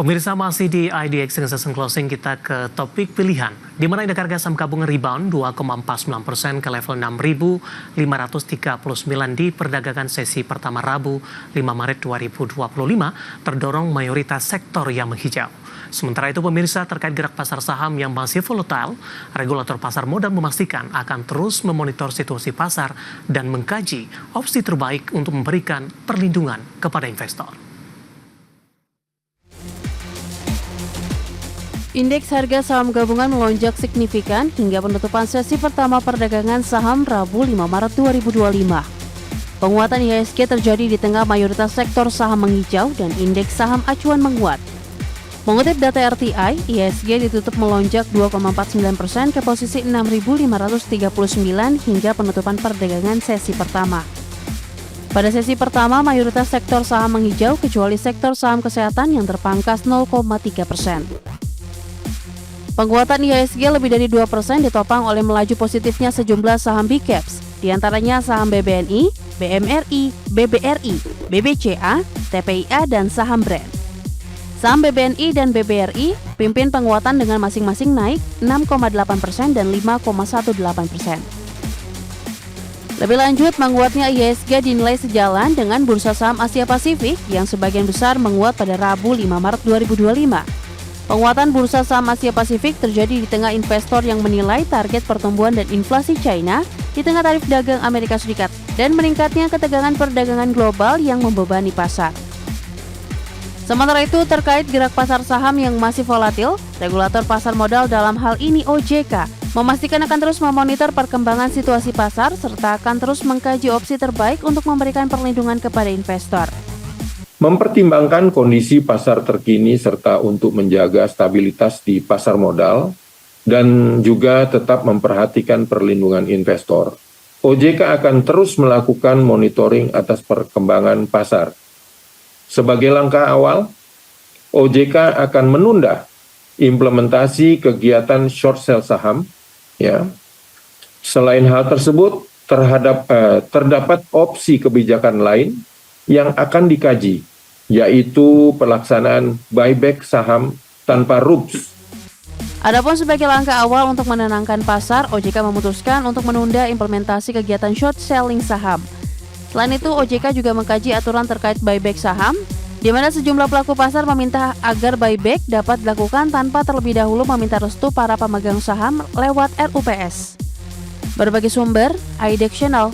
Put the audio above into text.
Pemirsa, masih di IDX dengan session closing, kita ke topik pilihan. Di mana indeks harga saham gabungan rebound 2,49% ke level 6.539 di perdagangan sesi pertama Rabu 5 Maret 2025, terdorong mayoritas sektor yang menghijau. Sementara itu pemirsa, terkait gerak pasar saham yang masih volatile, regulator pasar modal memastikan akan terus memonitor situasi pasar dan mengkaji opsi terbaik untuk memberikan perlindungan kepada investor. Indeks harga saham gabungan melonjak signifikan hingga penutupan sesi pertama perdagangan saham Rabu 5 Maret 2025. Penguatan IHSG terjadi di tengah mayoritas sektor saham menghijau dan indeks saham acuan menguat. Mengutip data RTI, IHSG ditutup melonjak 2,49% ke posisi 6.539 hingga penutupan perdagangan sesi pertama. Pada sesi pertama, mayoritas sektor saham menghijau kecuali sektor saham kesehatan yang terpangkas 0,3%. Penguatan IHSG lebih dari 2% ditopang oleh melaju positifnya sejumlah saham Big Caps, diantaranya saham BBNI, BMRI, BBRI, BBCA, TPIA, dan saham brand. Saham BBNI dan BBRI pimpin penguatan dengan masing-masing naik 6,8% dan 5,18%. Lebih lanjut, menguatnya IHSG dinilai sejalan dengan bursa saham Asia Pasifik yang sebagian besar menguat pada Rabu 5 Maret 2025. Penguatan bursa saham Asia Pasifik terjadi di tengah investor yang menilai target pertumbuhan dan inflasi China di tengah tarif dagang Amerika Serikat dan meningkatnya ketegangan perdagangan global yang membebani pasar. Sementara itu, terkait gerak pasar saham yang masih volatil, regulator pasar modal dalam hal ini OJK memastikan akan terus memonitor perkembangan situasi pasar serta akan terus mengkaji opsi terbaik untuk memberikan perlindungan kepada investor. Mempertimbangkan kondisi pasar terkini serta untuk menjaga stabilitas di pasar modal dan juga tetap memperhatikan perlindungan investor, OJK akan terus melakukan monitoring atas perkembangan pasar. Sebagai langkah awal, OJK akan menunda implementasi kegiatan short sell saham. Selain hal tersebut, terdapat opsi kebijakan lain yang akan dikaji, yaitu pelaksanaan buyback saham tanpa rups. Adapun sebagai langkah awal untuk menenangkan pasar, OJK memutuskan untuk menunda implementasi kegiatan short selling saham. Selain itu, OJK juga mengkaji aturan terkait buyback saham, di mana sejumlah pelaku pasar meminta agar buyback dapat dilakukan tanpa terlebih dahulu meminta restu para pemegang saham lewat RUPS. Berbagai sumber, IDX Channel.